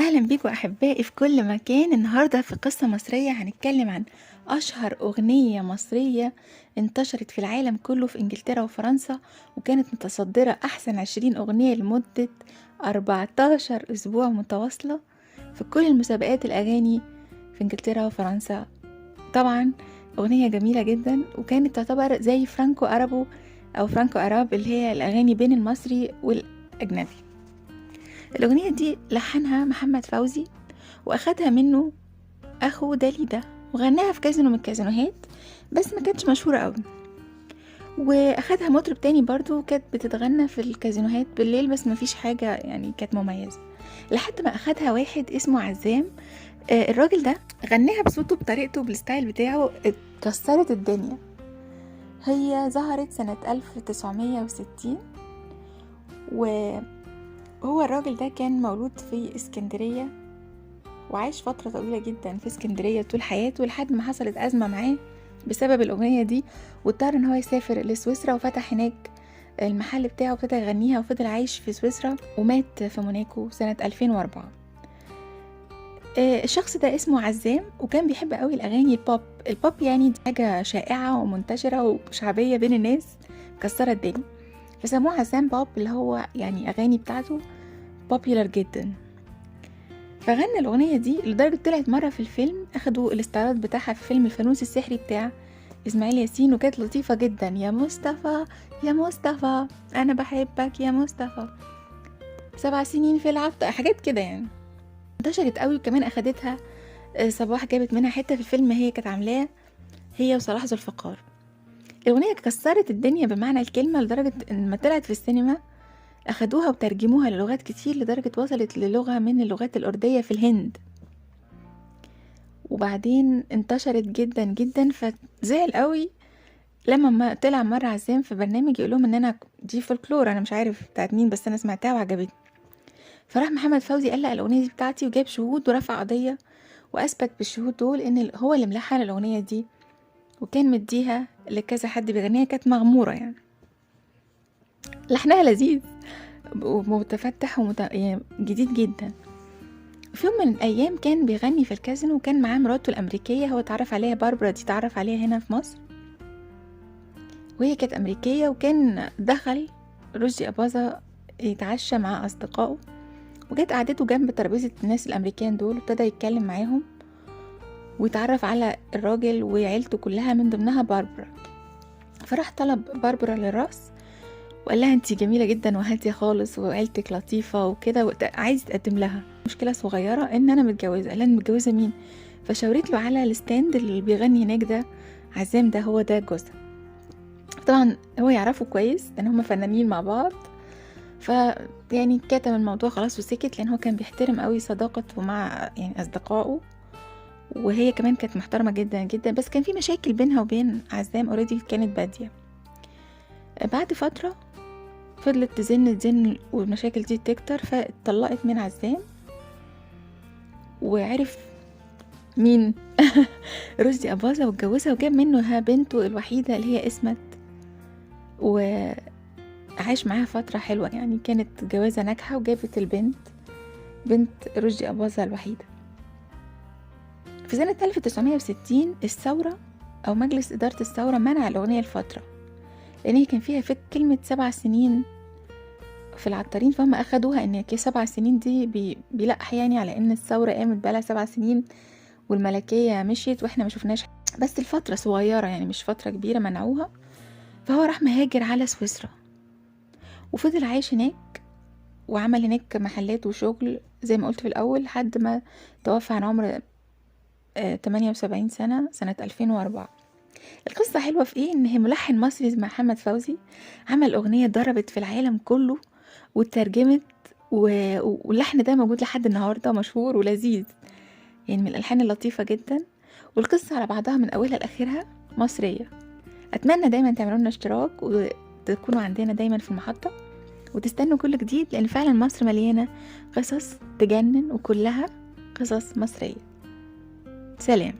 أهلا بيكم أحبائي في كل مكان. النهاردة في قصة مصرية هنتكلم عن أشهر أغنية مصرية انتشرت في العالم كله في إنجلترا وفرنسا، وكانت متصدرة أحسن 20 أغنية لمدة 14 أسبوع متواصلة في كل المسابقات الأغاني في إنجلترا وفرنسا. طبعا أغنية جميلة جدا، وكانت تعتبر زي فرانكو أرابو أو فرانكو أراب اللي هي الأغاني بين المصري والأجنبي. الأغنية دي لحنها محمد فوزي، وأخدها منه أخو داليدا، وغناها في كازينو من الكازينوهات، بس ما كانتش مشهورة قوي. وأخدها مطرب تاني برضو كانت بتتغنى في الكازينوهات بالليل، بس ما فيش حاجة يعني كانت مميزة، لحد ما أخدها واحد اسمه عزام. الراجل ده غناها بصوته بطريقته بالستايل بتاعه، اتكسرت الدنيا. هي ظهرت سنة 1960، وهو الراجل ده كان مولود في اسكندرية، وعايش فترة طويلة جدا في اسكندرية طول حياته، لحد ما حصلت أزمة معاه بسبب الأغنية دي، واضطر ان هو يسافر لسويسرا وفتح هناك المحل بتاعه وابتدى يغنيها، وفضل عايش في سويسرا ومات في موناكو سنة 2004. الشخص ده اسمه عزام، وكان بيحب قوي الأغاني البوب. البوب يعني دي حاجة شائعة ومنتشرة وشعبية بين الناس، كسرت الدنيا، فسموه عزام بوب، اللي هو يعني أغاني بتاعته بوبيلر جدا. فغنى الأغنية دي لدرجة طلعت مرة في الفيلم، أخدوا الاستعراض بتاعها في فيلم الفانوس السحري بتاع إسماعيل ياسين، وكانت لطيفة جدا. يا مصطفى يا مصطفى أنا بحبك يا مصطفى، 7 سنين في العبد، حاجات كده يعني انتشرت قوي. وكمان أخدتها صباح، جابت منها حتة في الفيلم هي كانت عاملاه هي وصلاح ذو الفقار. الأغنية كسرت الدنيا بمعنى الكلمة، لدرجة إن ما طلعت في السينما أخدوها وترجموها للغات كتير، لدرجة وصلت للغة من اللغات الأردية في الهند، وبعدين انتشرت جدا جدا. فزعل قوي لما ما طلع مرة عزام في برنامج يقولهم ان انا دي فولكلور، انا مش عارف بتاعت مين، بس انا سمعتها وعجبتني. فراح محمد فوزي قال لا الاغنية دي بتاعتي، وجاب شهود ورفع قضية، واثبت بالشهود دول ان هو اللي ملحن الاغنية دي، وكان مديها لكذا حد بيغنيها، كانت مغمورة يعني. لحنها لذيذ ومتفتح يعني جديد جدا. في يوم من الأيام كان بيغني في الكازينو، وكان معاه مراته الأمريكية، هو اتعرف عليها باربرا، دي اتعرف عليها هنا في مصر، وهي كانت أمريكية. وكان دخل رشدي أباظة يتعشى مع أصدقائه، وجت قعدته جنب ترابيزة الناس الأمريكان دول، وابتدى يتكلم معاهم ويتعرف على الراجل وعيلته كلها، من ضمنها باربرا. فراح طلب باربرا للرأس، وقال لها انتي جميلة جدا وهادية خالص وعيلتك لطيفة وكده، عايز تقدم لها مشكلة صغيرة ان انا متجوزة. قال لها متجوزة مين؟ فشاورت له على الستاند اللي بيغني هناك ده، عزام ده هو ده جوزها. طبعا هو يعرفه كويس لان هما فنانين مع بعض، يعني كتم الموضوع خلاص وسكت، لان هو كان بيحترم قوي صداقته مع يعني اصدقائه، وهي كمان كانت محترمة جدا جدا، بس كان في مشاكل بينها وبين عزام اوريدي كانت بادية. بعد فترة فضلت تزن والمشاكل دي تكتر، فاتطلقت من عزام، وعرف مين رشدي أباظة، واتجوزها وجاب منها بنته الوحيدة اللي هي اسمت، وعاش معاها فترة حلوة يعني، كانت جوازة ناجحة، وجابت بنت رشدي أباظة الوحيدة. في سنة 1960 الثورة أو مجلس إدارة الثورة منع الأغنية لفترة، لأن هي كان فيها كلمة 7 سنين في العطارين، فهم أخدوها إن 7 سنين دي بيلقح يعني على إن الثورة قامت بقالها 7 سنين والملكية مشيت وإحنا ما شفناش، بس الفترة صغيرة يعني مش فترة كبيرة، منعوها. فهو راح مهاجر على سويسرا، وفضل عايش هناك، وعمل هناك محلات وشغل زي ما قلت في الأول، لحد ما توفى عن عمر 78 سنة 2004. القصة حلوة في إيه؟ إن هي ملحن مصري اسمه محمد فوزي عمل أغنية ضربت في العالم كله واترجمت، واللحن ده موجود لحد النهاردة، مشهور ولذيذ يعني، من الألحان اللطيفة جدا، والقصة على بعضها من أولها لآخرها مصرية. أتمنى دايما تعملوا لنا اشتراك وتكونوا عندنا دايما في المحطة، وتستنوا كل جديد، لأن فعلا مصر مليانة قصص تجنن، وكلها قصص مصرية. سلام.